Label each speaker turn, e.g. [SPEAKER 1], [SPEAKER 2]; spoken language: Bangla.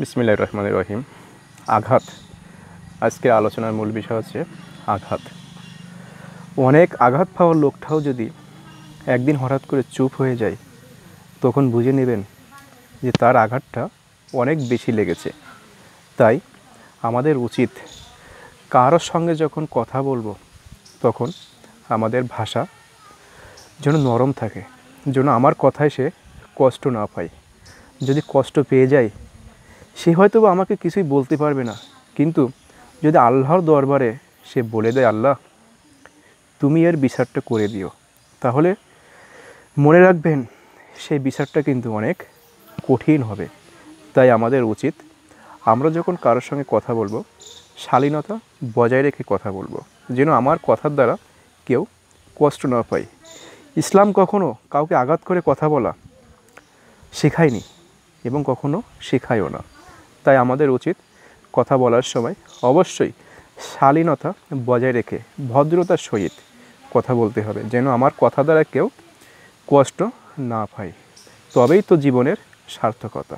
[SPEAKER 1] বিসমিল্লাহির রহমানির রহিম। আঘাত। আজকের আলোচনার মূল বিষয় হচ্ছে আঘাত। অনেক আঘাত পাওয়ার লোকটাও যদি একদিন হঠাৎ করে চুপ হয়ে যায়, তখন বুঝে নেবেন যে তার আঘাতটা অনেক বেশি লেগেছে। তাই আমাদের উচিত কারোর সঙ্গে যখন কথা বলবো, তখন আমাদের ভাষা যেন নরম থাকে, যেন আমার কথায় সে কষ্ট না পায়। যদি কষ্ট পেয়ে যায়, সে হয়তো বা আমাকে কিছুই বলতে পারবে না, কিন্তু যদি আল্লাহর দরবারে সে বলে দেয়, আল্লাহ তুমি এর বিচারটা করে দিও, তাহলে মনে রাখবেন সেই বিচারটা কিন্তু অনেক কঠিন হবে। তাই আমাদের উচিত আমরা যখন কারোর সঙ্গে কথা বলবো, শালীনতা বজায় রেখে কথা বলবো, যেন আমার কথার দ্বারা কেউ কষ্ট না পায়। ইসলাম কখনো কাউকে আঘাত করে কথা বলা শেখায়নি এবং কখনো শেখায়ও না। তাই আমাদের উচিত কথা বলার সময় অবশ্যই শালীনতা বজায় রেখে ভদ্রতার সহিত কথা বলতে হবে, যেন আমার কথা দ্বারা কেউ কষ্ট না পায়। তবেই তো জীবনের সার্থকতা।